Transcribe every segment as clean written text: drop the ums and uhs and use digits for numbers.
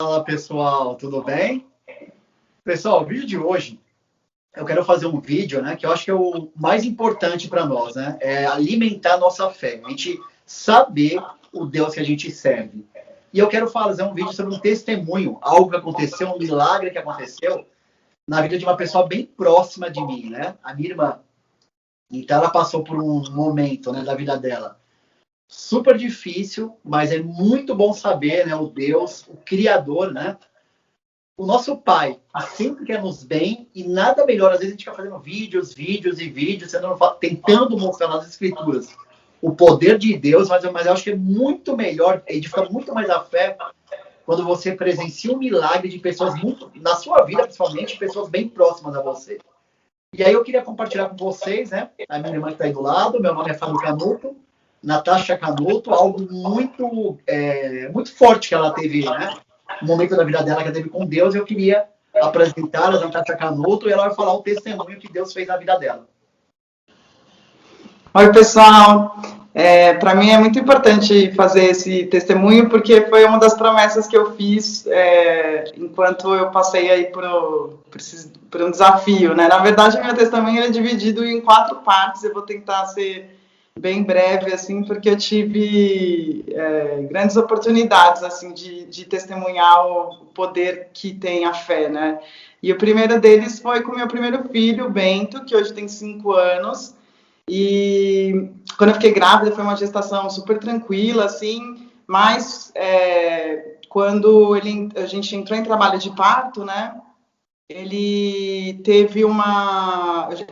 Fala pessoal, tudo bem? Pessoal, o vídeo de hoje, eu quero fazer um vídeo, né, que eu acho que é o mais importante para nós, né? É alimentar a nossa fé, a gente saber o Deus que a gente serve. E eu quero fazer um vídeo sobre um testemunho, algo que aconteceu, um milagre que aconteceu na vida de uma pessoa bem próxima de mim, né? A minha irmã. Então ela passou por um momento, né, da vida dela super difícil, mas é muito bom saber, né, o Deus, o Criador, né? O nosso pai sempre quer nos bem e nada melhor. Às vezes a gente fica fazendo vídeos, tentando mostrar nas escrituras o poder de Deus, mas eu acho que é muito melhor, edifica muito mais a fé quando você presencia um milagre de pessoas muito, na sua vida, principalmente, pessoas bem próximas a você. E aí eu queria compartilhar com vocês, né? A minha irmã que está aí do lado, meu nome é Fábio Canuto, Natasha Canuto, algo muito forte que ela teve, né? Um momento da vida dela que ela teve com Deus, eu queria apresentar a Natasha Canuto e ela vai falar o testemunho que Deus fez na vida dela. Oi, pessoal. Para mim é muito importante fazer esse testemunho, porque foi uma das promessas que eu fiz enquanto eu passei aí por um desafio, né? Na verdade, meu testemunho é dividido em 4 partes, eu vou tentar ser bem breve, assim, porque eu tive grandes oportunidades, assim, de testemunhar o poder que tem a fé, né? E o primeiro deles foi com o meu primeiro filho, Bento, que hoje tem 5 anos, e quando eu fiquei grávida foi uma gestação super tranquila, assim, mas quando a gente entrou em trabalho de parto, né, ele teve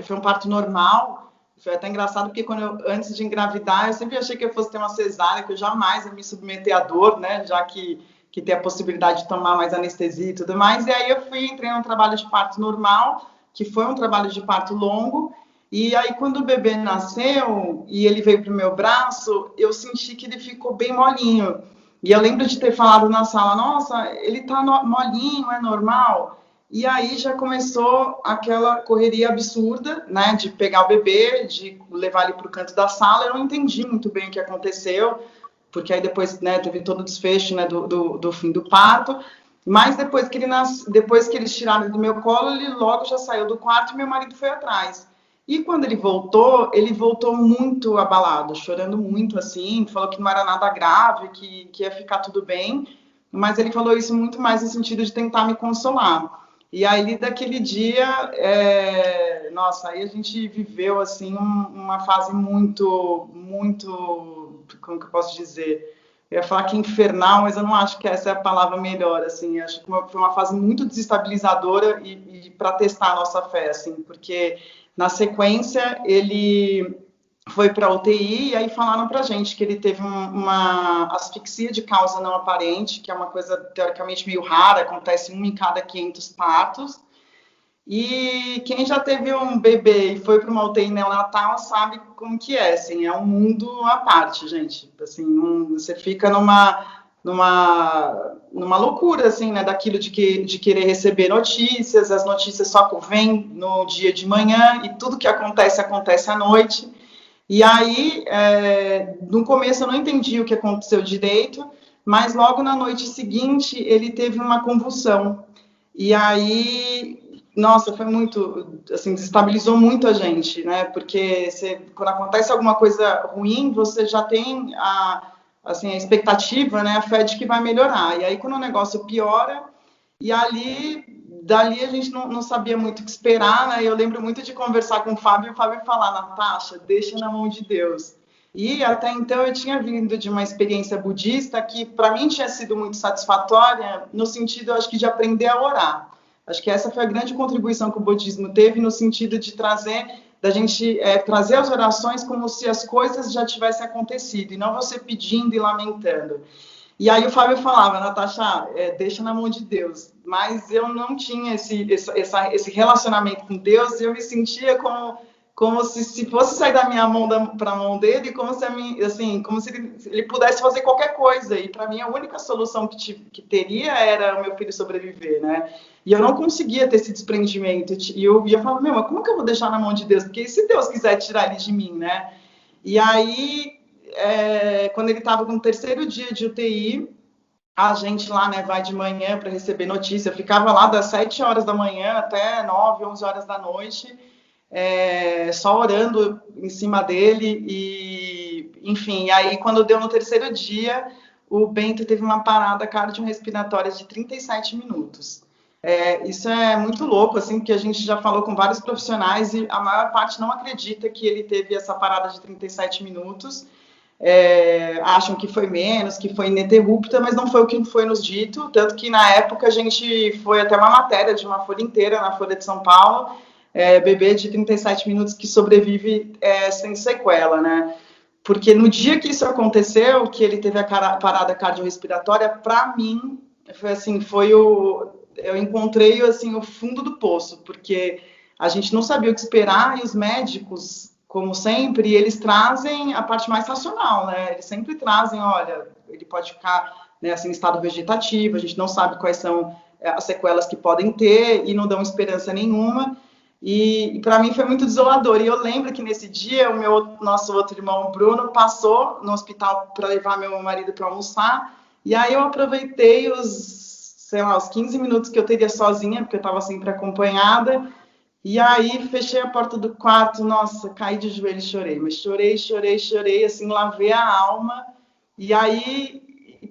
foi um parto normal. Foi até engraçado porque antes de engravidar, eu sempre achei que eu fosse ter uma cesárea, que eu jamais ia me submeter à dor, né, já que tem a possibilidade de tomar mais anestesia e tudo mais. E aí entrei num trabalho de parto normal, que foi um trabalho de parto longo. E aí, quando o bebê nasceu e ele veio para o meu braço, eu senti que ele ficou bem molinho. E eu lembro de ter falado na sala, nossa, ele tá molinho, é normal? E aí já começou aquela correria absurda, né, de pegar o bebê, de levar ele para o canto da sala. Eu não entendi muito bem o que aconteceu, porque aí depois, né, teve todo o desfecho, né, do fim do parto. Mas depois que eles tiraram ele do meu colo, ele logo já saiu do quarto e meu marido foi atrás. E quando ele voltou muito abalado, chorando muito, assim, falou que não era nada grave, que ia ficar tudo bem, mas ele falou isso muito mais no sentido de tentar me consolar. E aí, daquele dia, nossa, aí a gente viveu, assim, uma fase muito, como que eu posso dizer? Eu ia falar que infernal, mas eu não acho que essa é a palavra melhor, assim, acho que foi uma fase muito desestabilizadora e para testar a nossa fé, assim, porque na sequência ele foi para a UTI e aí falaram para a gente que ele teve uma asfixia de causa não aparente, que é uma coisa teoricamente meio rara, acontece 1 em cada 500 partos. E quem já teve um bebê e foi para uma UTI neonatal sabe como que é, assim, é um mundo à parte, gente. Assim, você fica numa loucura, assim, né, daquilo de querer receber notícias, as notícias só vêm no dia de manhã e tudo que acontece à noite. E aí, no começo eu não entendi o que aconteceu direito, mas logo na noite seguinte ele teve uma convulsão. E aí, nossa, foi muito, assim, desestabilizou muito a gente, né? Porque quando acontece alguma coisa ruim, você já tem assim, a expectativa, né? A fé de que vai melhorar. E aí, quando o negócio piora, dali a gente não sabia muito o que esperar, né? Eu lembro muito de conversar com o Fábio falar, Natasha, deixa na mão de Deus. E até então eu tinha vindo de uma experiência budista que para mim tinha sido muito satisfatória, no sentido, acho que, de aprender a orar. Acho que essa foi a grande contribuição que o budismo teve, no sentido de trazer as orações como se as coisas já tivessem acontecido, e não você pedindo e lamentando. E aí o Fábio falava, Natasha, deixa na mão de Deus. Mas eu não tinha esse relacionamento com Deus, e eu me sentia como se fosse sair da minha mão para a mão dele, como se ele pudesse fazer qualquer coisa. E para mim a única solução que teria era o meu filho sobreviver, né? E eu não conseguia ter esse desprendimento. E eu falava, mas como que eu vou deixar na mão de Deus? Porque se Deus quiser tirar ele de mim, né? E aí, quando ele estava no 3º dia de UTI, a gente lá, né, vai de manhã para receber notícia. Eu ficava lá das 7 horas da manhã até 9, 11 horas da noite, só orando em cima dele. E, enfim, aí quando deu no terceiro dia, o Bento teve uma parada cardiorrespiratória de 37 minutos. Isso é muito louco, assim, porque a gente já falou com vários profissionais e a maior parte não acredita que ele teve essa parada de 37 minutos. Acham que foi menos, que foi ininterrupta, mas não foi o que foi nos dito, tanto que na época a gente foi até uma matéria de uma folha inteira na Folha de São Paulo, bebê de 37 minutos que sobrevive sem sequela, né? Porque no dia que isso aconteceu, que ele teve a parada cardiorrespiratória, para mim, foi assim, eu encontrei assim o fundo do poço, porque a gente não sabia o que esperar e os médicos, como sempre, eles trazem a parte mais racional, né? Eles sempre trazem, olha, ele pode ficar, né, assim, em estado vegetativo, a gente não sabe quais são as sequelas que podem ter e não dão esperança nenhuma. E para mim foi muito desolador. E eu lembro que nesse dia nosso outro irmão, Bruno, passou no hospital para levar meu marido para almoçar. E aí eu aproveitei os 15 minutos que eu teria sozinha, porque eu estava sempre acompanhada. E aí fechei a porta do quarto, nossa, caí de joelho e chorei. Mas chorei, assim, lavei a alma. E aí,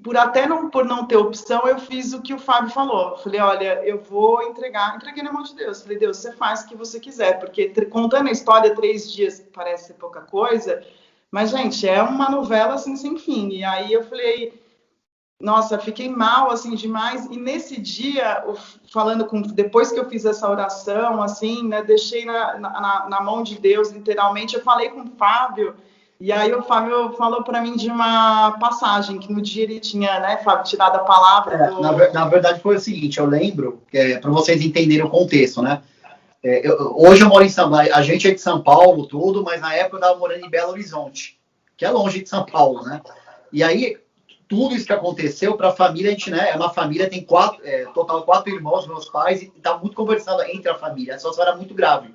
por não ter opção, eu fiz o que o Fábio falou. Eu falei, olha, eu vou entreguei na mão de Deus. Eu falei, Deus, você faz o que você quiser, porque contando a história, 3 dias parece ser pouca coisa, mas, gente, é uma novela assim sem fim. E aí eu falei, nossa, fiquei mal assim demais. E nesse dia, depois que eu fiz essa oração, assim, né, deixei na mão de Deus, literalmente, eu falei com o Fábio. E aí o Fábio falou para mim de uma passagem que no dia ele tinha, né, Fábio, tirado a palavra na verdade foi o seguinte, eu lembro, para vocês entenderem o contexto, né? Hoje eu moro em São Paulo, a gente é de São Paulo, tudo, mas na época eu estava morando em Belo Horizonte, que é longe de São Paulo, né? E aí, tudo isso que aconteceu para a família, a gente, né, é uma família, tem total 4 irmãos, meus pais, e tá muito conversando entre a família, a situação era muito grave.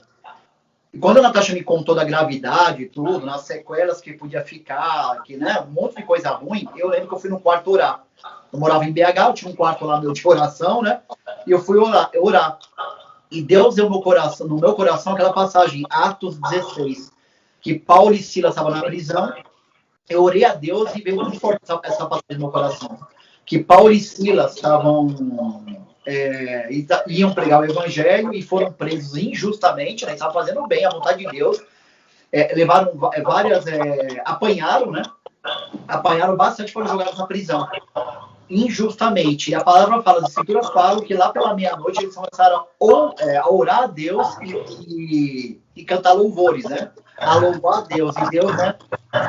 E quando a Natasha me contou da gravidade e tudo, nas sequelas que podia ficar, que, né, um monte de coisa ruim, eu lembro que eu fui no quarto orar. Eu morava em BH, eu tinha um quarto lá meu de oração, né? E eu fui orar. E Deus deu no meu coração aquela passagem, Atos 16, que Paulo e Silas estavam na prisão. Eu orei a Deus e veio muito forte essa passagem no meu coração. Que Paulo e Silas iam pregar o evangelho e foram presos injustamente, né? Estavam fazendo bem, a vontade de Deus. Levaram apanharam, né? Apanharam bastante, foram jogados na prisão. Injustamente. E a palavra fala, as escrituras falam que lá pela meia-noite eles começaram a orar a Deus e cantar louvores, né? A louvar a Deus. E Deus, né,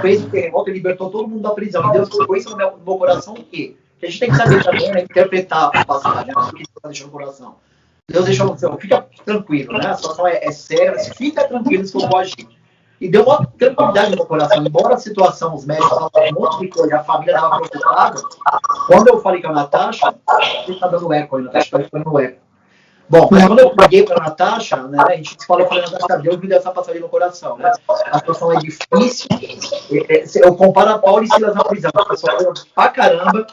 fez o terremoto e libertou todo mundo da prisão. E Deus colocou isso no meu coração, o quê? Que a gente tem que saber também, né, interpretar a passagem, né, o que Deus deixou no coração. Deus deixou no céu, fica tranquilo, né? A situação é séria, fica tranquilo se for agir. E deu uma tranquilidade no meu coração. Embora a situação, os médicos falavam um monte de coisa, a família estava preocupada. Quando eu falei com a Natasha, ele está dando eco aí, Natasha está ficando eco. Bom, mas quando eu paguei para a Natasha, né, a gente falou, Natasha, Deus me deu essa passagem no coração, né? A situação é difícil. Eu comparo a Paulo e Silas na prisão. As pessoas foram pra caramba,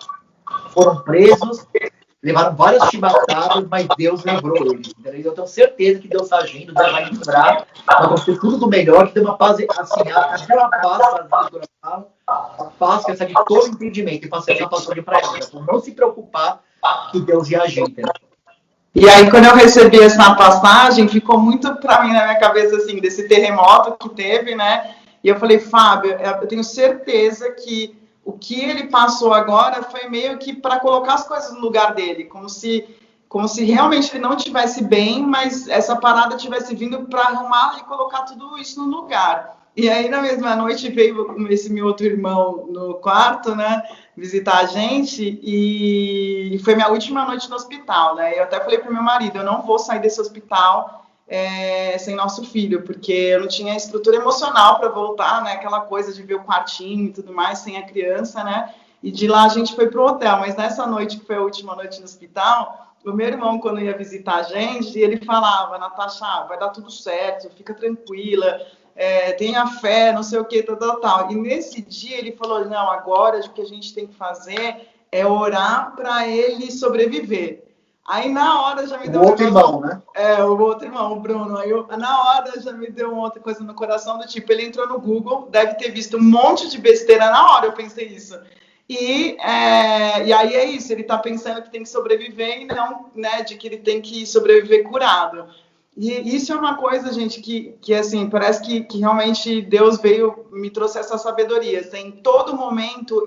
foram presos, levaram várias chibatadas, mas Deus livrou eles. Entendeu? Eu tenho certeza que Deus está agindo, Deus vai livrar, vai construir tudo do melhor, que tem uma paz, assim, aquela paz, a paz que essa de todo entendimento, e passei essa passagem para ela. Então, não se preocupar que Deus ia agir, entendeu? E aí, quando eu recebi essa passagem, ficou muito para mim na minha cabeça, assim, desse terremoto que teve, né? E eu falei, Fábio, eu tenho certeza que o que ele passou agora foi meio que para colocar as coisas no lugar dele, como se realmente ele não estivesse bem, mas essa parada tivesse vindo para arrumar e colocar tudo isso no lugar. E aí, na mesma noite, veio esse meu outro irmão no quarto, né, visitar a gente, e foi minha última noite no hospital, né? Eu até falei para o meu marido, eu não vou sair desse hospital sem nosso filho, porque eu não tinha estrutura emocional para voltar, né? Aquela coisa de ver o quartinho e tudo mais, sem a criança, né? E de lá a gente foi pro hotel, mas nessa noite, que foi a última noite no hospital, o meu irmão, quando ia visitar a gente, ele falava, Natasha, vai dar tudo certo, fica tranquila, tenha fé, não sei o que, tal. E nesse dia ele falou, não, agora o que a gente tem que fazer é orar para ele sobreviver. Aí na hora já me deu o outro irmão, né? O outro irmão, o Bruno. Aí na hora já me deu uma outra coisa no coração do tipo, ele entrou no Google, deve ter visto um monte de besteira na hora, eu pensei isso. E aí é isso, ele está pensando que tem que sobreviver e não, né, de que ele tem que sobreviver curado. E isso é uma coisa, gente, que assim, parece que realmente Deus me trouxe essa sabedoria. Assim, em todo momento,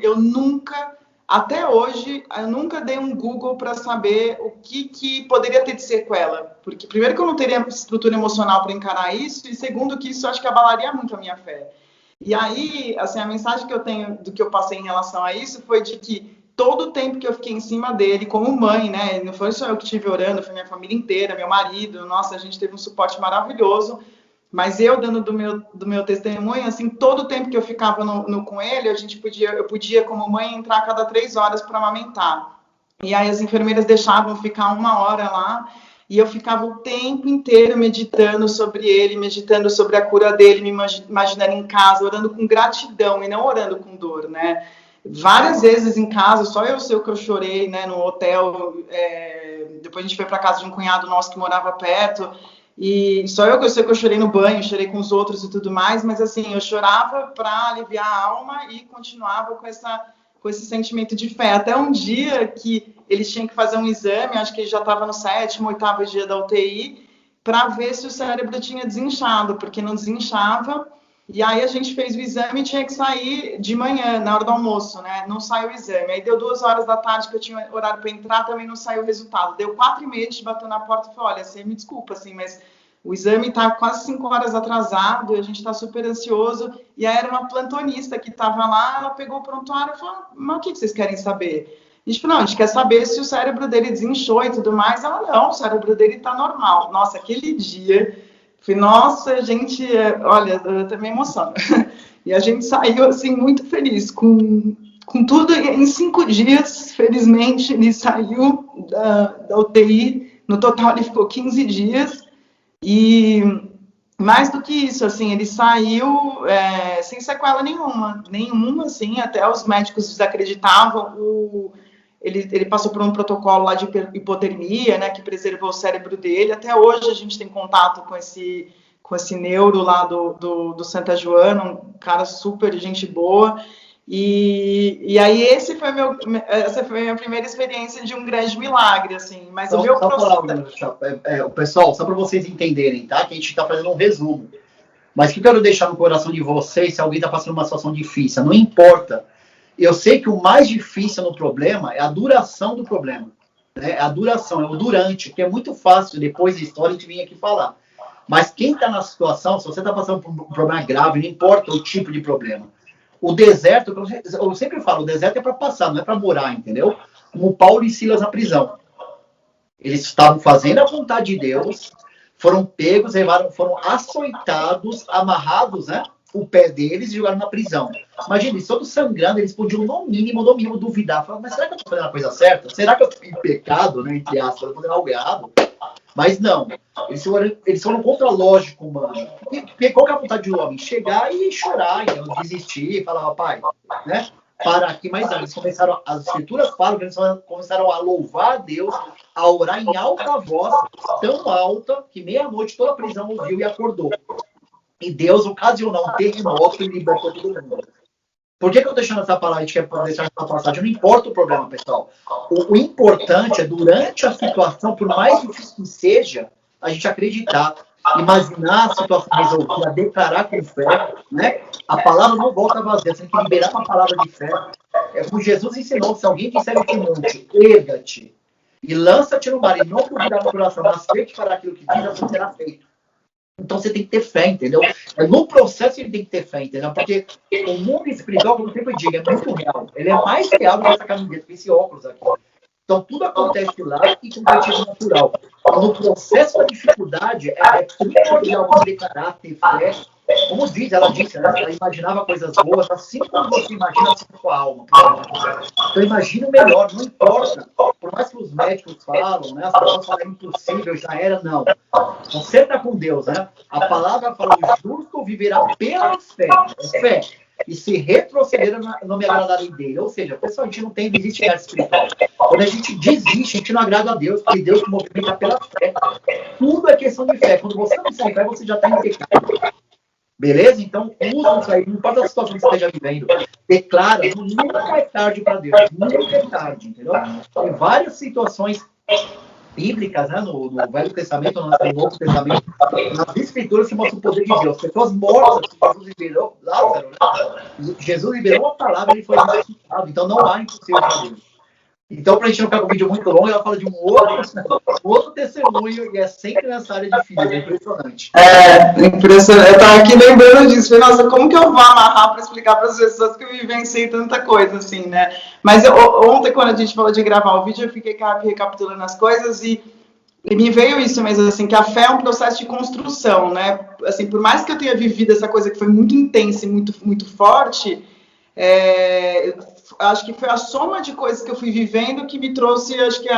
até hoje, eu nunca dei um Google para saber o que poderia ter de sequela. Porque, primeiro, que eu não teria estrutura emocional para encarar isso, e segundo, que isso acho que abalaria muito a minha fé. E aí, assim, a mensagem que eu tenho do que eu passei em relação a isso foi de que todo o tempo que eu fiquei em cima dele, como mãe, né? Não foi só eu que estive orando, foi minha família inteira, meu marido. Nossa, a gente teve um suporte maravilhoso. Mas eu, dando do meu testemunho, assim, todo o tempo que eu ficava com ele, eu podia, como mãe, entrar a cada 3 horas para amamentar. E aí as enfermeiras deixavam ficar 1 hora lá, e eu ficava o tempo inteiro meditando sobre ele, meditando sobre a cura dele, me imaginando em casa, orando com gratidão e não orando com dor, né? Várias vezes em casa, só eu sei o que eu chorei, né, no hotel. Depois a gente foi para casa de um cunhado nosso que morava perto, e só eu sei que eu chorei no banho, chorei com os outros e tudo mais, mas assim, eu chorava para aliviar a alma e continuava com esse sentimento de fé. Até um dia que eles tinham que fazer um exame, acho que ele já estava no 7º, 8º dia da UTI, para ver se o cérebro tinha desinchado, porque não desinchava. E aí a gente fez o exame e tinha que sair de manhã, na hora do almoço, né? Não saiu o exame. Aí deu 2 horas da tarde que eu tinha horário para entrar, também não saiu o resultado. Deu 4h30, a gente bateu na porta e falou, olha, você me desculpa, assim, mas o exame está quase 5 horas atrasado, a gente está super ansioso. E aí era uma plantonista que estava lá, ela pegou o prontuário e falou, mas o que vocês querem saber? A gente falou, não, a gente quer saber se o cérebro dele desinchou e tudo mais. Ela, não, o cérebro dele está normal. Nossa, aquele dia... Falei, nossa, gente, olha, eu também emociono. E a gente saiu, assim, muito feliz, com tudo. Em 5 dias, felizmente, ele saiu da UTI. No total, ele ficou 15 dias. E mais do que isso, assim, ele saiu sem sequela nenhuma, assim, até os médicos desacreditavam. Ele passou por um protocolo lá de hipotermia, né, que preservou o cérebro dele. Até hoje a gente tem contato com esse neuro lá do Santa Joana, um cara super gente boa. E aí essa foi a minha primeira experiência de um grande milagre, assim. Mas então, o meu processo... pessoal, só para vocês entenderem, tá? Que a gente está fazendo um resumo. Mas o que eu quero deixar no coração de vocês, se alguém está passando uma situação difícil, não importa. Eu sei que o mais difícil no problema é a duração do problema. Né? A duração, é o durante, que é muito fácil, depois da história, a gente vir aqui falar. Mas quem está na situação, se você está passando por um problema grave, não importa o tipo de problema. O deserto, eu sempre falo, o deserto é para passar, não é para morar, entendeu? Como Paulo e Silas na prisão. Eles estavam fazendo a vontade de Deus, foram pegos, foram açoitados, amarrados, né? O pé deles e jogaram na prisão. Imagina, eles todos sangrando, eles podiam no mínimo duvidar. Falar, mas será que eu estou fazendo a coisa certa? Será que eu estou em pecado, né, entre aspas, estou fazendo algo errado? Mas não, eles foram contra a lógica humana. Porque qual que é a vontade do homem? Chegar e chorar, então, desistir, falar, pai, né? Para aqui, mas não, eles começaram, as escrituras falam que eles começaram a louvar a Deus, a orar em alta voz, tão alta, que meia-noite toda a prisão ouviu e acordou. E Deus ocasionou um terremoto e libertou todo mundo. Por que eu estou deixando essa palavra? A gente quer deixar essa passagem? Não importa o problema, pessoal. O importante é, durante a situação, por mais difícil que seja, a gente acreditar, imaginar a situação resolvida, declarar com fé, né? A palavra não volta vazia, você tem que liberar uma palavra de fé. É como Jesus ensinou, se alguém disser esse monte, erga-te e lança-te no mar e não duvidar no coração, mas fé que fará aquilo que diz, assim será feito. Então você tem que ter fé, entendeu? No processo ele tem que ter fé, entendeu? Porque o mundo espiritual, como eu sempre digo, é muito real. Ele é mais real do que essa camiseta, com esse óculos aqui. Então tudo acontece lá e com o natural. No processo da dificuldade, é primordial você declarar, ter fé. Como diz, ela disse, né? Ela imaginava coisas boas, assim como você imagina assim com a alma. Então imagina o melhor, não importa. Por mais que os médicos falam, né? As pessoas falam, é impossível, já era, não. Você está com Deus, né? A palavra fala, o justo viverá pela fé. É fé. e se retrocederam não me agradarem dele. Ou seja, pessoal, a gente não existe guerra espiritual. Quando a gente desiste, a gente não agrada a Deus, porque Deus movimenta pela fé. Tudo é questão de fé. Quando você não tem fé, você já está em pecado. Beleza? Então, usa isso aí, não importa a situação que você esteja vivendo. Declara, nunca é tarde para Deus. Nunca é tarde, entendeu? Tem várias situações bíblicas, né, no Velho Testamento, no Novo Testamento, nas Escrituras se mostra o poder de Deus. Pessoas mortas, Jesus liberou, Lázaro, né? Jesus liberou a palavra, ele foi ressuscitado. Então não há impossível para Deus. Então, para a gente não ficar com um vídeo muito longo, ela fala de um outro testemunho, e é sempre nessa área de filhos, é impressionante. Impressionante. Eu estava aqui lembrando disso, falei, nossa, como que eu vou amarrar para explicar para as pessoas que eu vivenciei tanta coisa, assim, né? Mas ontem, quando a gente falou de gravar o vídeo, eu fiquei recapitulando as coisas e me veio isso mesmo, assim, que a fé é um processo de construção, né? Assim, por mais que eu tenha vivido essa coisa que foi muito intensa e muito, muito forte, acho que foi a soma de coisas que eu fui vivendo que me trouxe, acho que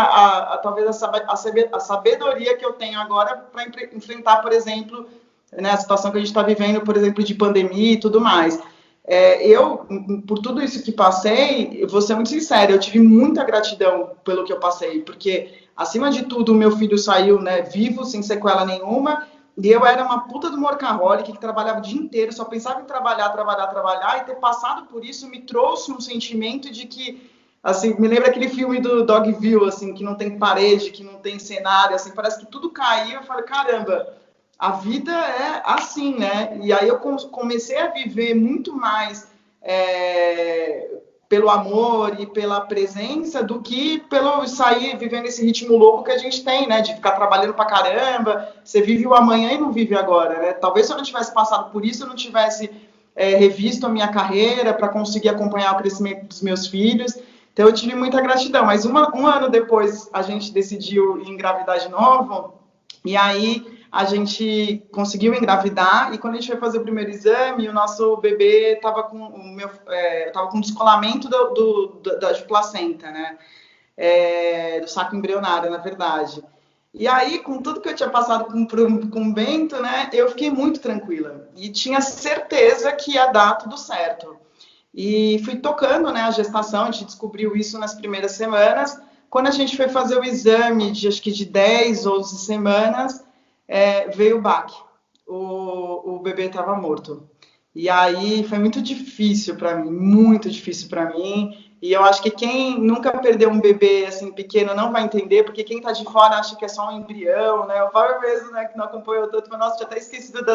talvez a sabedoria que eu tenho agora para enfrentar, por exemplo, né, a situação que a gente está vivendo, por exemplo, de pandemia e tudo mais. Por tudo isso que passei, eu vou ser muito sincera, eu tive muita gratidão pelo que eu passei, porque, acima de tudo, o meu filho saiu, né, vivo, sem sequela nenhuma, e eu era uma puta do workaholic que trabalhava o dia inteiro, só pensava em trabalhar, e ter passado por isso me trouxe um sentimento de que, assim, me lembra aquele filme do Dogville, assim, que não tem parede, que não tem cenário, assim, parece que tudo caiu, eu falei, caramba, a vida é assim, né? E aí eu comecei a viver muito mais pelo amor e pela presença do que pelo sair vivendo esse ritmo louco que a gente tem, né? De ficar trabalhando pra caramba. Você vive o amanhã e não vive agora, né? Talvez se eu não tivesse passado por isso, eu não tivesse revisto a minha carreira para conseguir acompanhar o crescimento dos meus filhos. Então eu tive muita gratidão. Mas um ano depois a gente decidiu engravidar de novo e aí a gente conseguiu engravidar e quando a gente foi fazer o primeiro exame, o nosso bebê estava com descolamento da placenta, né? Do saco embrionário, na verdade. E aí, com tudo que eu tinha passado com o Bento, né, eu fiquei muito tranquila e tinha certeza que ia dar tudo certo. E fui tocando, né, a gestação, a gente descobriu isso nas primeiras semanas. Quando a gente foi fazer o exame, acho que de 10, 11 semanas, veio o baque. O bebê estava morto. E aí foi muito difícil para mim, muito difícil para mim. E eu acho que quem nunca perdeu um bebê assim pequeno não vai entender, porque quem está de fora acha que é só um embrião, né? O Fábio mesmo, né, que não acompanhou tanto, mas nossa, tinha até esquecido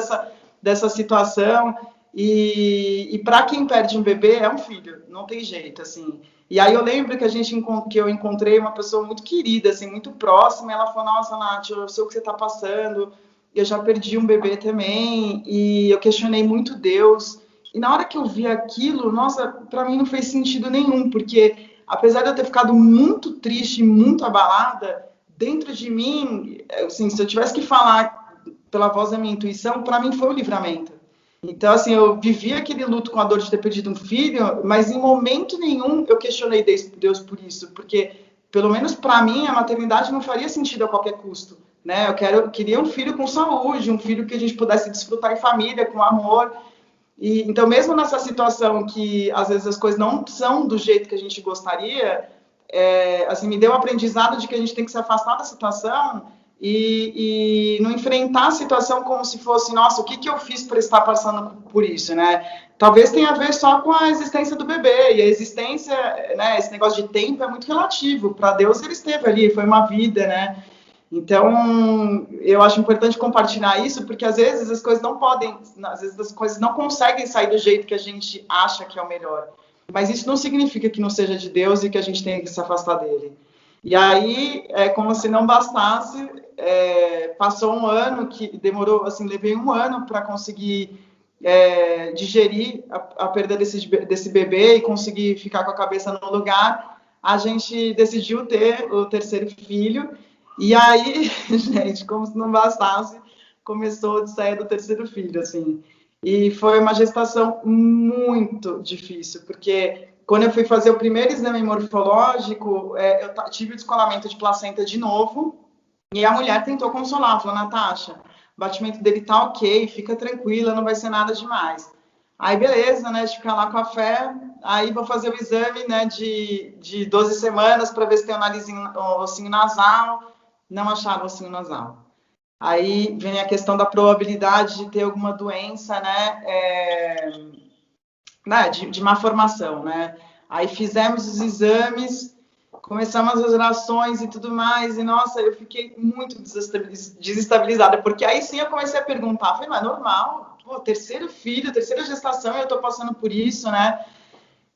dessa situação. E para quem perde um bebê é um filho, não tem jeito, assim. E aí eu lembro que eu encontrei uma pessoa muito querida, assim, muito próxima, e ela falou, nossa, Nath, eu sei o que você está passando, eu já perdi um bebê também, e eu questionei muito Deus, e na hora que eu vi aquilo, nossa, para mim não fez sentido nenhum, porque apesar de eu ter ficado muito triste, muito abalada, dentro de mim, assim, se eu tivesse que falar pela voz da minha intuição, para mim foi o livramento. Então, assim, eu vivi aquele luto com a dor de ter perdido um filho, mas em momento nenhum eu questionei Deus por isso, porque, pelo menos para mim, a maternidade não faria sentido a qualquer custo, né? Eu queria um filho com saúde, um filho que a gente pudesse desfrutar em família, com amor. E, então, mesmo nessa situação que, às vezes, as coisas não são do jeito que a gente gostaria, assim, me deu um aprendizado de que a gente tem que se afastar da situação e não enfrentar a situação como se fosse, nossa, o que eu fiz para estar passando por isso, né? Talvez tenha a ver só com a existência do bebê, e a existência, né, esse negócio de tempo é muito relativo. Para Deus ele esteve ali, foi uma vida, né? Então, eu acho importante compartilhar isso, porque às vezes as coisas não conseguem sair do jeito que a gente acha que é o melhor. Mas isso não significa que não seja de Deus e que a gente tenha que se afastar dele. E aí, como se não bastasse, passou um ano que demorou, assim, levei um ano para conseguir digerir a perda desse bebê e conseguir ficar com a cabeça no lugar. A gente decidiu ter o terceiro filho. E aí, gente, como se não bastasse, começou a odisseia do terceiro filho, assim. E foi uma gestação muito difícil, porque quando eu fui fazer o primeiro exame morfológico, eu tive o descolamento de placenta de novo, e a mulher tentou consolar, falou, Natasha, o batimento dele tá ok, fica tranquila, não vai ser nada demais. Aí, beleza, né, de ficar lá com a fé, aí vou fazer o exame, né, de 12 semanas para ver se tem o ossinho nasal, não acharam o ossinho nasal. Aí vem a questão da probabilidade de ter alguma doença, né, de má formação, né. Aí fizemos os exames, começamos as orações e tudo mais, e nossa, eu fiquei muito desestabilizada, porque aí sim eu comecei a perguntar, falei, mas é normal, pô, terceiro filho, terceira gestação, e eu tô passando por isso, né?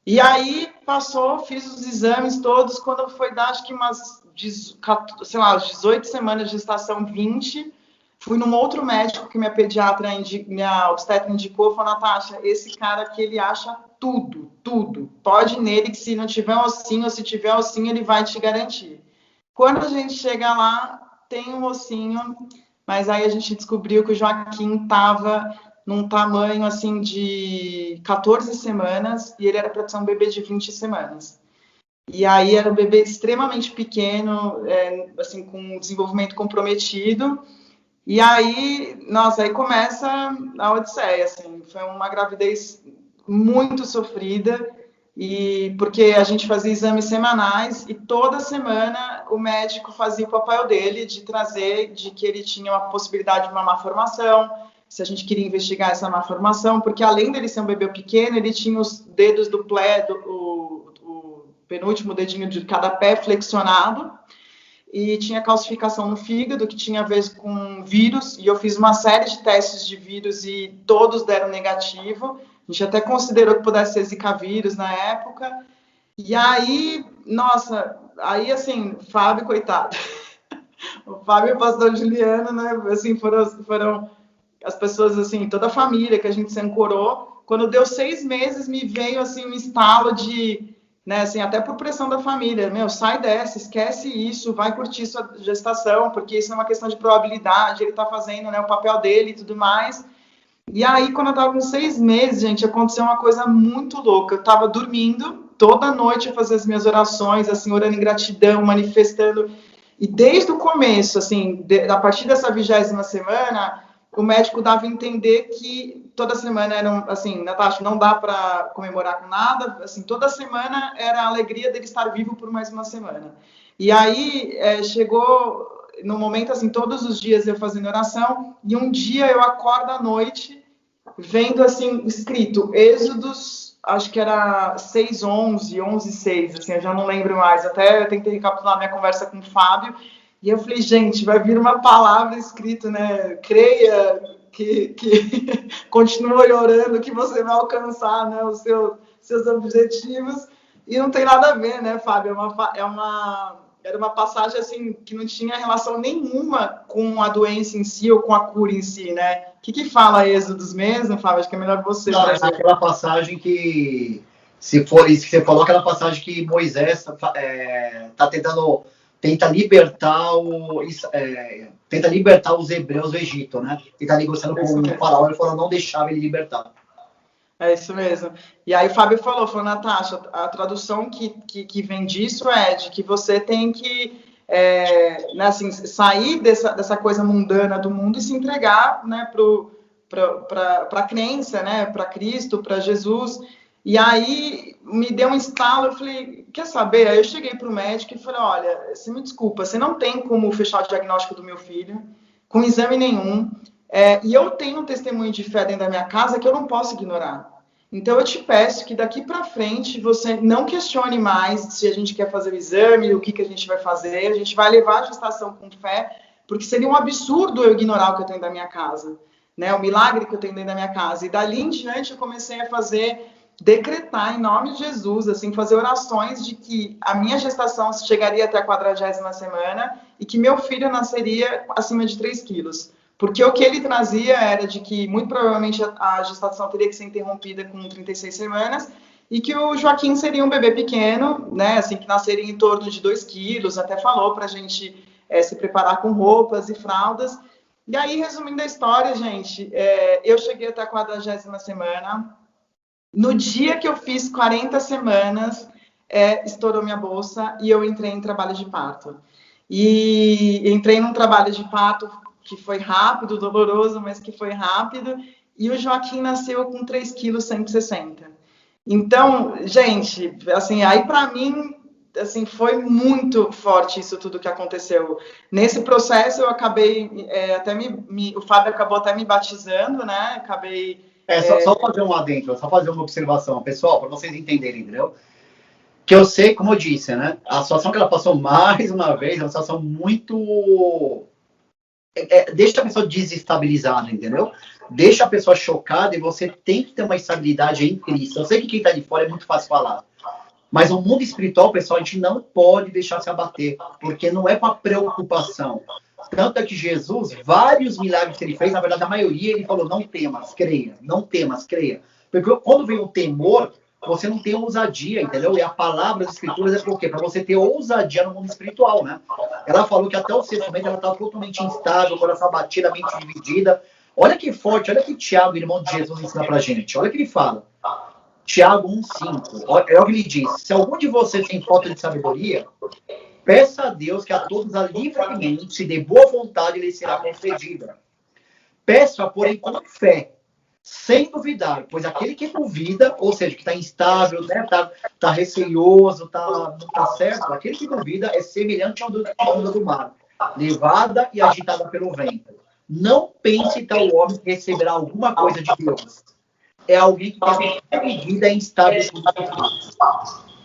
E aí passou, fiz os exames todos, quando foi dar, acho que umas, sei lá, 18 semanas de gestação, 20, fui num outro médico que minha pediatra, minha obstetra indicou, falou, Natasha, esse cara aqui, ele acha tudo, tudo. Pode ir nele que se não tiver ossinho, ou se tiver ossinho, ele vai te garantir. Quando a gente chega lá, tem um ossinho, mas aí a gente descobriu que o Joaquim estava num tamanho, assim, de 14 semanas, e ele era para ser um bebê de 20 semanas. E aí era um bebê extremamente pequeno, assim, com um desenvolvimento comprometido. E aí, nossa, aí começa a odisseia, assim, foi uma gravidez muito sofrida, e porque a gente fazia exames semanais e toda semana o médico fazia o papel dele de trazer de que ele tinha uma possibilidade de uma má formação, se a gente queria investigar essa má formação, porque além dele ser um bebê pequeno, ele tinha os dedos do pé, o penúltimo dedinho de cada pé flexionado, e tinha calcificação no fígado, que tinha a ver com vírus, e eu fiz uma série de testes de vírus e todos deram negativo. A gente até considerou que pudesse ser Zika vírus na época. E aí, nossa, aí assim, Fábio, coitado. O Fábio e o pastor Juliano, né, assim, foram as pessoas, assim, toda a família que a gente se ancorou. Quando deu 6 meses, me veio, assim, um estalo de, né, assim, até por pressão da família, meu, sai dessa, esquece isso, vai curtir sua gestação, porque isso é uma questão de probabilidade, ele tá fazendo, né, o papel dele e tudo mais. E aí, quando eu tava com 6 meses, gente, aconteceu uma coisa muito louca. Eu tava dormindo, toda noite eu fazia as minhas orações, assim, orando em gratidão, manifestando. E desde o começo, assim, a partir dessa 20ª semana, o médico dava a entender que toda semana era, assim, Natasha, não dá para comemorar com nada, assim, toda semana era a alegria dele estar vivo por mais uma semana. E aí, chegou no momento, assim, todos os dias eu fazendo oração, e um dia eu acordo à noite, vendo, assim, escrito, Êxodos, acho que era 6:11, 11:6, assim, eu já não lembro mais, até eu tentei recapitular minha conversa com o Fábio, e eu falei, gente, vai vir uma palavra escrita, né, creia, que continue orando, que você vai alcançar, né, os seus objetivos, e não tem nada a ver, né, Fábio, era uma passagem, assim, que não tinha relação nenhuma com a doença em si ou com a cura em si, né? O que fala Êxodos mesmo, Fábio? Acho que é melhor você. Não, é aquela passagem que, se for isso que você falou, aquela passagem que Moisés tenta libertar os hebreus do Egito, né? Ele tá negociando com o faraó, ele falou, não deixava ele libertar. É isso mesmo. E aí o Fábio falou, Natasha, a tradução que vem disso é de que você tem que né, assim, sair dessa coisa mundana do mundo e se entregar, né, para a crença, né, para Cristo, para Jesus. E aí me deu um estalo, eu falei, quer saber? Aí eu cheguei para o médico e falei, olha, você me desculpa, você não tem como fechar o diagnóstico do meu filho com exame nenhum. E eu tenho um testemunho de fé dentro da minha casa que eu não posso ignorar. Então, eu te peço que daqui para frente você não questione mais se a gente quer fazer o exame, o que a gente vai fazer. A gente vai levar a gestação com fé, porque seria um absurdo eu ignorar o que eu tenho da minha casa, né? O milagre que eu tenho dentro da minha casa. E dali em diante eu comecei a decretar em nome de Jesus, assim, fazer orações de que a minha gestação chegaria até a 40ª semana e que meu filho nasceria acima de 3 quilos. Porque o que ele trazia era de que, muito provavelmente, a gestação teria que ser interrompida com 36 semanas e que o Joaquim seria um bebê pequeno, né, assim, que nasceria em torno de 2 quilos, até falou para a gente se preparar com roupas e fraldas. E aí, resumindo a história, gente, eu cheguei até a 40ª semana. No dia que eu fiz 40 semanas, estourou minha bolsa e eu entrei em trabalho de parto. E entrei num trabalho de parto que foi rápido, doloroso, mas que foi rápido. e o Joaquim nasceu com 3,160 kg. Então, gente, assim, aí para mim, assim, foi muito forte isso tudo que aconteceu. Nesse processo eu acabei, o Fábio acabou até me batizando, né? Acabei... Só fazer um adentro, só fazer uma observação, pessoal, para vocês entenderem, entendeu? Que eu sei, como eu disse, né? A situação que ela passou mais uma vez é uma situação muito... deixa a pessoa desestabilizada, entendeu? Deixa a pessoa chocada e você tem que ter uma estabilidade em Cristo. Eu sei que quem está de fora é muito fácil falar. Mas o mundo espiritual, pessoal, a gente não pode deixar se abater, porque não é para preocupação. Tanto é que Jesus, vários milagres que ele fez, na verdade, a maioria, ele falou, não temas, creia. Não temas, creia. Porque quando vem o temor, você não tem ousadia, entendeu? E a palavra das escrituras é por quê? Para você ter ousadia no mundo espiritual, né? Ela falou que até o sexto momento ela estava totalmente instável, coração batido, a mente dividida. Olha que forte, olha que Tiago, irmão de Jesus, ensina pra gente. Olha o que ele fala. Tiago 1,5. Olha o que ele diz. Se algum de vocês tem falta de sabedoria, peça a Deus que a todos a livremente, se de boa vontade, lhe será concedida. Peça, porém, com fé, sem duvidar, pois aquele que duvida, ou seja, que está instável, né, tá receioso, não está certo, aquele que duvida é semelhante à onda do mar, levada e agitada pelo vento. Não pense tal homem que receberá alguma coisa de Deus. É alguém que tem medida em estado de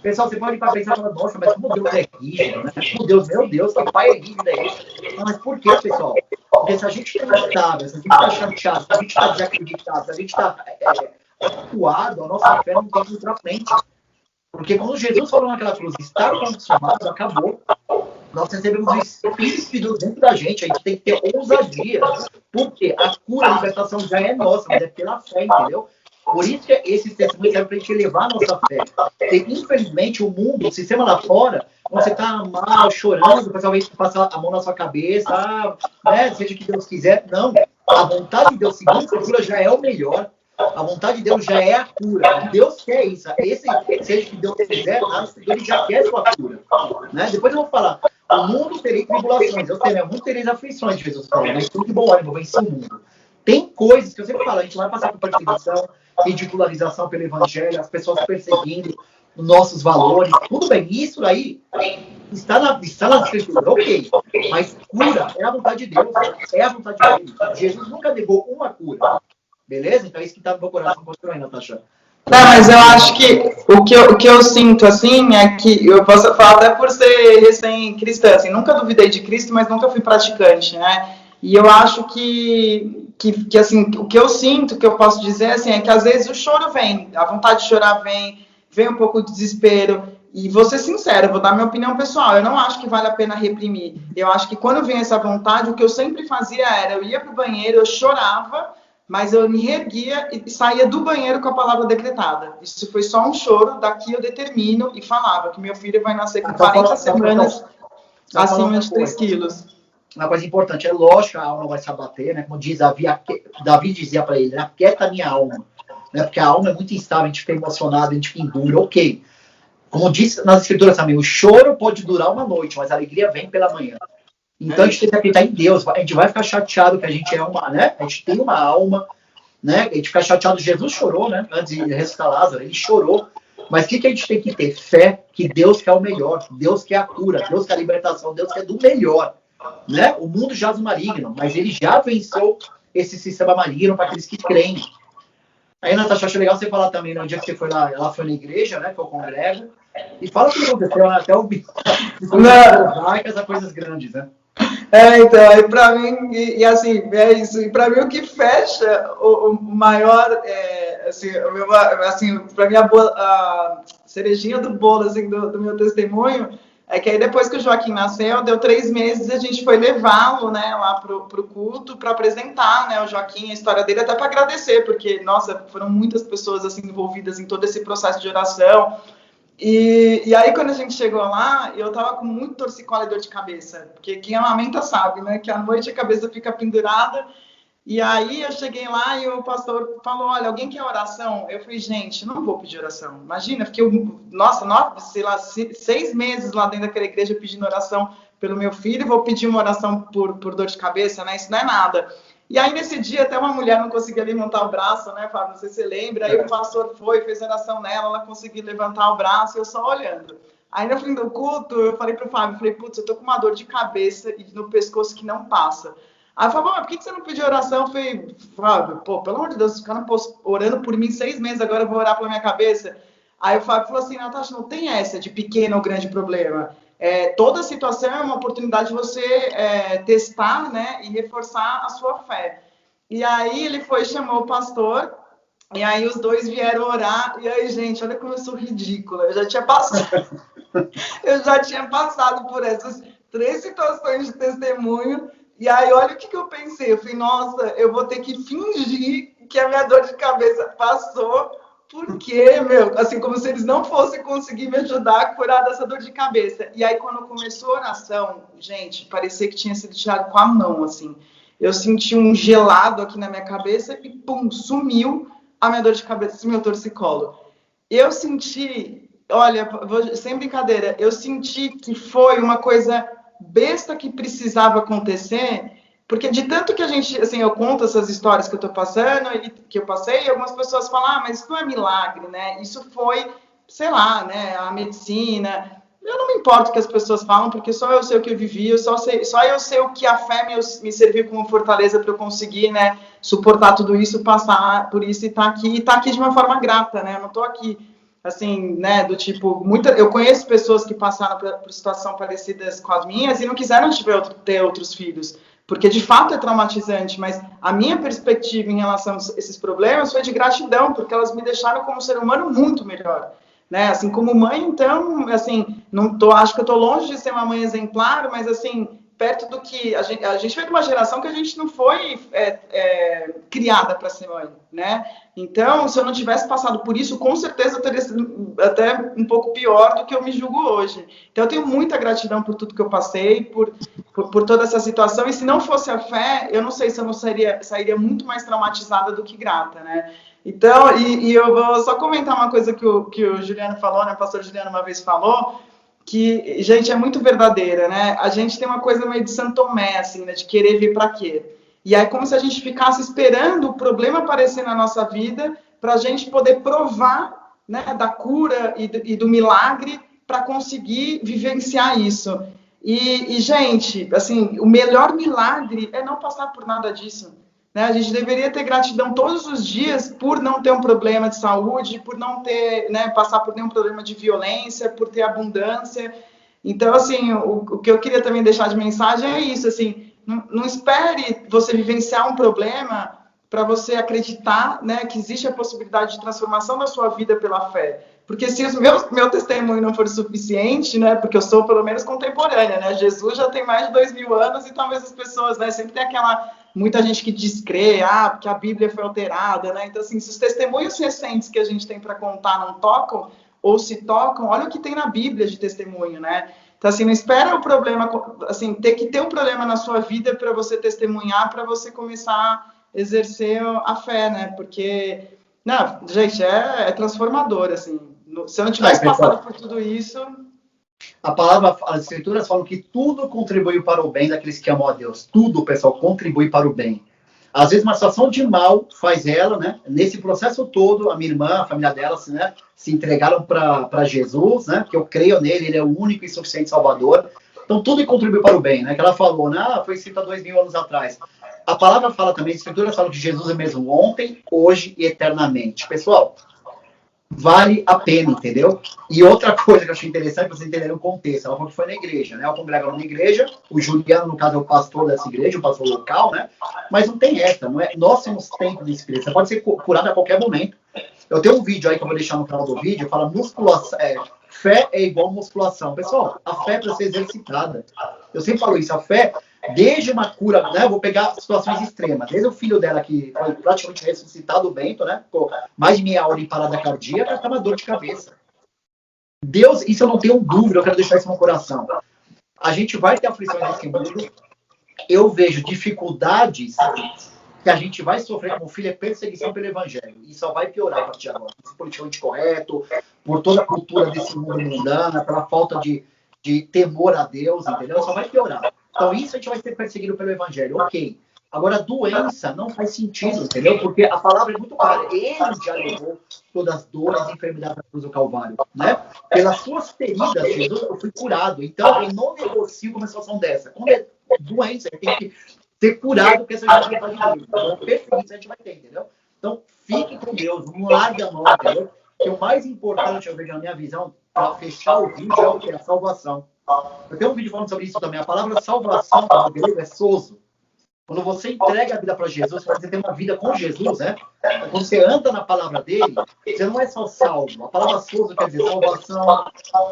Pessoal, você pode ir para pensar e falar, nossa, mas como Deus é rígido, né? Como Deus, meu Deus, que pai é rígido é esse? Não, mas por quê, pessoal? Porque se a gente está instável, se a gente está chateado, se a gente está desacreditado, se a gente está acuado, a nossa fé não tem que ir para frente. Porque quando Jesus falou naquela cruz, está consumado, acabou. Nós recebemos o Espírito dentro da gente, a gente tem que ter ousadia. Porque a cura, a libertação já é nossa, mas é pela fé, entendeu? Por isso que esses testemunhos servem para a gente elevar a nossa fé. E, infelizmente, o mundo, o sistema lá fora, você está mal, chorando, o pessoal vai passar a mão na sua cabeça, né, seja o que Deus quiser. Não. A vontade de Deus, segundo a Escritura, já é o melhor. A vontade de Deus já é a cura. Deus quer isso. Seja o que Deus quiser, ele já quer a sua cura. Né? Depois eu vou falar. O mundo tereis tribulações. Eu sei, né? O mundo tereis aflições, Jesus falou. Mas tudo de bom ânimo, vencer o mundo. Tem coisas que eu sempre falo, a gente vai passar por perseguição, ridicularização pelo evangelho, as pessoas perseguindo nossos valores. Tudo bem, isso aí está na escritura, ok. Mas cura é a vontade de Deus, é a vontade dele. Jesus nunca negou uma cura. Beleza? Então é isso que está no meu coração construindo, Natasha. Não, mas eu acho que o que eu sinto, assim, é que eu posso falar até por ser recém-cristã, assim, nunca duvidei de Cristo, mas nunca fui praticante, né? E eu acho que assim, o que eu sinto, que eu posso dizer, assim, é que às vezes o choro vem, a vontade de chorar vem um pouco de desespero. E vou ser sincera, vou dar minha opinião pessoal, eu não acho que vale a pena reprimir. Eu acho que quando vem essa vontade, o que eu sempre fazia era, eu ia pro banheiro, eu chorava, mas eu me reerguia e saía do banheiro com a palavra decretada. Isso foi só um choro, daqui eu determino, e falava que meu filho vai nascer com 40 semanas acima de 3 quilos. Uma coisa importante, é lógico que a alma vai se abater, né? Como diz Davi dizia para ele, né? Aquieta a minha alma. Né? Porque a alma é muito instável, a gente fica emocionado, a gente fica enduro, ok. Como diz nas escrituras também, o choro pode durar uma noite, mas a alegria vem pela manhã. Então a gente tem que acreditar em Deus. A gente vai ficar chateado que a gente é uma, né? A gente tem uma alma, né? A gente fica chateado. Jesus chorou, né? Antes de ressuscitar Lázaro, ele chorou. Mas o que a gente tem que ter? Fé que Deus quer o melhor, Deus quer a cura, Deus quer a libertação, Deus quer do melhor. Né? O mundo jaz o maligno, mas ele já venceu esse sistema maligno para aqueles que creem. Aí, Natasha, acho legal você falar também, no dia que você foi lá, ela foi na igreja, né? Que eu congrego. E fala o que aconteceu, né? Até o essa coisas grandes, né? Então, aí pra mim, e assim, é isso, e pra mim o que fecha o maior, assim, pra mim a cerejinha do bolo, assim, do meu testemunho, é que aí depois que o Joaquim nasceu, deu 3 meses, a gente foi levá-lo, né, lá pro culto, para apresentar, né, o Joaquim, a história dele, até para agradecer, porque, nossa, foram muitas pessoas, assim, envolvidas em todo esse processo de oração. E aí, quando a gente chegou lá, eu tava com muito torcicolo e dor de cabeça, porque quem amamenta sabe, né, que à noite a cabeça fica pendurada. E aí eu cheguei lá e o pastor falou, olha, alguém quer oração? Eu falei, gente, não vou pedir oração. Imagina, fiquei, sei lá, 6 meses lá dentro daquela igreja pedindo oração pelo meu filho, vou pedir uma oração por dor de cabeça, né? Isso não é nada. E aí, nesse dia, até uma mulher não conseguia levantar o braço, né, Fábio? Não sei se você lembra. Aí o pastor foi, fez oração nela, ela conseguiu levantar o braço, e eu só olhando. Aí, no fim do culto, eu falei pro Fábio, falei, putz, eu tô com uma dor de cabeça e no pescoço que não passa. Aí eu falei, por que você não pediu oração? Eu falei, Fábio, pô, pelo amor de Deus, os caras orando por mim 6 meses, agora eu vou orar pela minha cabeça. Aí o Fábio falou assim, Natasha, não tem essa de pequeno ou grande problema. Toda situação é uma oportunidade de você testar, né, e reforçar a sua fé. E aí ele foi, chamou o pastor, e aí os dois vieram orar, e aí, gente, olha como eu sou ridícula, eu já tinha passado por essas 3 situações de testemunho, e aí olha o que eu pensei, eu falei, nossa, eu vou ter que fingir que a minha dor de cabeça passou, porque, meu, assim, como se eles não fossem conseguir me ajudar a curar dessa dor de cabeça. E aí, quando começou a oração, gente, parecia que tinha sido tirado com a mão, assim. Eu senti um gelado aqui na minha cabeça e, pum, sumiu a minha dor de cabeça, meu torcicolo. Eu senti, olha, sem brincadeira, eu senti que foi uma coisa besta que precisava acontecer, porque de tanto que a gente, assim, eu conto essas histórias que eu tô passando, e que eu passei, e algumas pessoas falam, mas isso não é milagre, né? Isso foi, sei lá, né, a medicina. Eu não me importo o que as pessoas falam, porque só eu sei o que eu vivi, só eu sei o que a fé me serviu como fortaleza para eu conseguir, né, suportar tudo isso, passar por isso e estar aqui de uma forma grata, né? Eu não tô aqui assim, né, do tipo, eu conheço pessoas que passaram por situações parecidas com as minhas e não quiseram ter outros filhos, porque de fato é traumatizante, mas a minha perspectiva em relação a esses problemas foi de gratidão, porque elas me deixaram como ser humano muito melhor, né, assim, como mãe, então, assim, acho que eu tô longe de ser uma mãe exemplar, mas assim, perto do que a gente veio de uma geração que a gente não foi criada para ser mãe, né? Então, se eu não tivesse passado por isso, com certeza eu teria sido até um pouco pior do que eu me julgo hoje. Então, eu tenho muita gratidão por tudo que eu passei, por toda essa situação. E se não fosse a fé, eu não sei se eu não sairia muito mais traumatizada do que grata, né? Então, e eu vou só comentar uma coisa que o Juliano falou, né? O pastor Juliano uma vez falou, que, gente, é muito verdadeira, né? A gente tem uma coisa meio de São Tomé, assim, né? De querer vir para quê? E aí, como se a gente ficasse esperando o problema aparecer na nossa vida para a gente poder provar, né, da cura e do milagre para conseguir vivenciar isso. E, gente, assim, o melhor milagre é não passar por nada disso. Né? A gente deveria ter gratidão todos os dias por não ter um problema de saúde, por não ter, né, passar por nenhum problema de violência, por ter abundância. Então, assim, o que eu queria também deixar de mensagem é isso, assim, não espere você vivenciar um problema para você acreditar, né, que existe a possibilidade de transformação da sua vida pela fé. Porque se o meu testemunho não for suficiente, né, porque eu sou pelo menos contemporânea, né, Jesus já tem mais de 2000 anos e talvez as pessoas, né, sempre tem muita gente que descrê, porque a Bíblia foi alterada, né, então assim, se os testemunhos recentes que a gente tem para contar não tocam, ou se tocam, olha o que tem na Bíblia de testemunho, né, então assim, não espera o problema, assim, ter que ter um problema na sua vida para você testemunhar, para você começar a exercer a fé, né, porque, não, gente, é transformador, assim, se eu não tivesse passado por tudo isso... As escrituras falam que tudo contribui para o bem daqueles que amam a Deus. Tudo, pessoal, contribui para o bem. Às vezes, uma situação de mal faz ela, né? Nesse processo todo, a minha irmã, a família dela, né, se entregaram para Jesus, né? Porque eu creio nele, ele é o único e suficiente Salvador. Então, tudo contribui para o bem, né? Que ela falou, né? Foi escrito há 2000 anos atrás. A palavra fala também, as escrituras falam que Jesus é mesmo ontem, hoje e eternamente. Pessoal, vale a pena, entendeu? E outra coisa que eu achei interessante, para vocês entenderem o contexto, ela falou que foi na igreja, né? Ela congregava na igreja, o Juliano, no caso, é o pastor dessa igreja, o pastor local, né? Mas não tem essa, não é? Nós somos templo de espírito, você pode ser curado a qualquer momento. Eu tenho um vídeo aí que eu vou deixar no canal do vídeo, fala musculação, fé é igual musculação. Pessoal, a fé é para ser exercitada. Eu sempre falo isso, a fé, desde uma cura, né? Eu vou pegar situações extremas, desde o filho dela que foi praticamente ressuscitado, o Bento, né? Ficou mais de meia hora em parada cardíaca, até uma dor de cabeça. Deus, isso eu não tenho dúvida, eu quero deixar isso no coração. A gente vai ter aflições nesse mundo. Eu vejo dificuldades que a gente vai sofrer como filho, é perseguição pelo evangelho. E só vai piorar a partir de agora. Por politicamente correto, por toda a cultura desse mundo mundana, pela falta de temor a Deus, entendeu? Só vai piorar. Então isso a gente vai ser perseguido pelo evangelho. Ok. Agora, doença não faz sentido, entendeu? Porque a palavra é muito clara. Ele já levou todas as dores e enfermidades da cruz do Calvário, né? Pelas suas feridas, Jesus, eu fui curado. Então, eu não negocio com uma situação dessa. Quando é doença, ele tem que ser curado, porque essa já é vontade de Deus. Então, perfeito, a gente vai ter, entendeu? Então, fique com Deus, não largue a mão, entendeu? Que o mais importante, eu vejo na minha visão, para fechar o vídeo, é o que? A salvação. Eu tenho um vídeo falando sobre isso também. A palavra salvação, no grego, é sozo. Quando você entrega a vida para Jesus, quando você tem uma vida com Jesus, né? Quando você anda na palavra dele, você não é só salvo. A palavra sozo quer dizer salvação,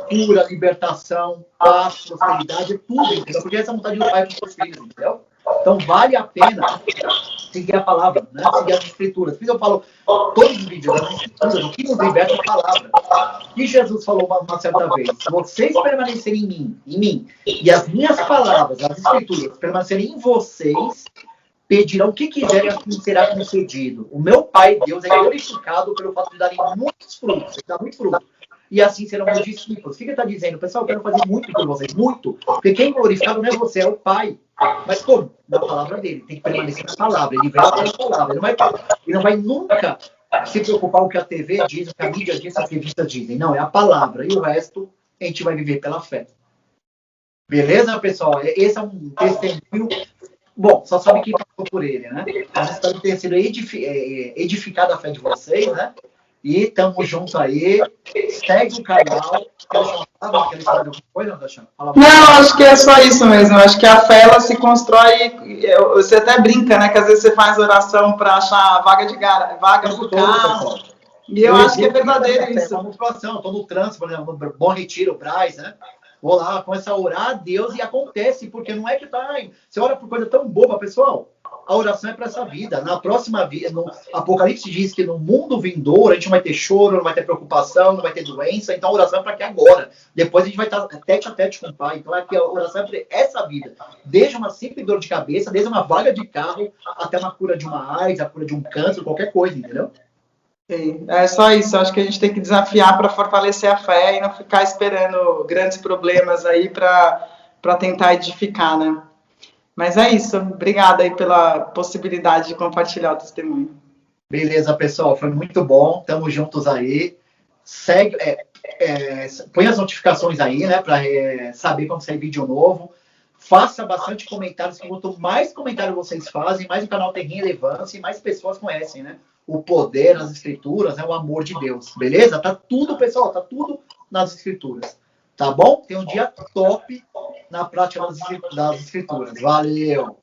cura, libertação, paz, prosperidade, é tudo, entendeu? Porque essa é a vontade do Pai para os seus filhos, entendeu? Então, vale a pena seguir a palavra, né? Seguir as escrituras. Por isso eu falo, todos os vídeos das escrituras, o que nos liberta é a palavra. E Jesus falou uma certa vez, se vocês permanecerem em mim, e as minhas palavras, as escrituras, permanecerem em vocês, pedirão o que quiserem, assim será concedido. O meu Pai, Deus, é glorificado pelo fato de darem muitos frutos, de dar muito fruto. E assim serão meus discípulos. O que ele está dizendo? Pessoal, eu quero fazer muito por vocês, muito. Porque quem glorificado não é você, é o Pai. Mas como? Na palavra dele. Tem que permanecer na palavra. Ele vem pela palavra. Ele não vai nunca se preocupar com o que a TV diz, o que a mídia diz, o que as revistas dizem. Não, é a palavra. E o resto, a gente vai viver pela fé. Beleza, pessoal? Esse é um testemunho. Bom, só sabe quem passou por ele, né? Mas espero ter sido edificado a fé de vocês, né? E tamo junto aí. Segue o canal. Quer falar alguma coisa, Natasha? Não, acho que é só isso mesmo. Acho que a fé ela se constrói. Você até brinca, né? Que às vezes você faz oração para achar vaga do carro. E eu acho que é verdadeiro isso. É uma motivação. Estou no trânsito, por exemplo, no Bom Retiro, Braz, né? Vou lá, começa a orar a Deus e acontece, porque não é que você ora por coisa tão boba, pessoal. A oração é para essa vida. Na próxima vida, no Apocalipse diz que no mundo vindouro a gente não vai ter choro, não vai ter preocupação, não vai ter doença. Então a oração é para que agora. Depois a gente vai estar tete a tete com o Pai. Então é que a oração é para essa vida. Desde uma simples dor de cabeça, desde uma vaga de carro, até uma cura de uma AIDS, a cura de um câncer, qualquer coisa, entendeu? Sim, é só isso. Acho que a gente tem que desafiar para fortalecer a fé e não ficar esperando grandes problemas aí para tentar edificar, né? Mas é isso. Obrigada aí pela possibilidade de compartilhar o testemunho. Beleza, pessoal. Foi muito bom. Tamo juntos aí. Segue, põe as notificações aí, né? Para saber quando sair vídeo novo. Faça bastante comentários, que quanto mais comentários vocês fazem, mais o canal tem relevância e mais pessoas conhecem, né? O poder, as escrituras, né? O amor de Deus. Beleza? Tá tudo, pessoal. Tá tudo nas escrituras. Tá bom? Tem um dia top na prática das escrituras. Valeu!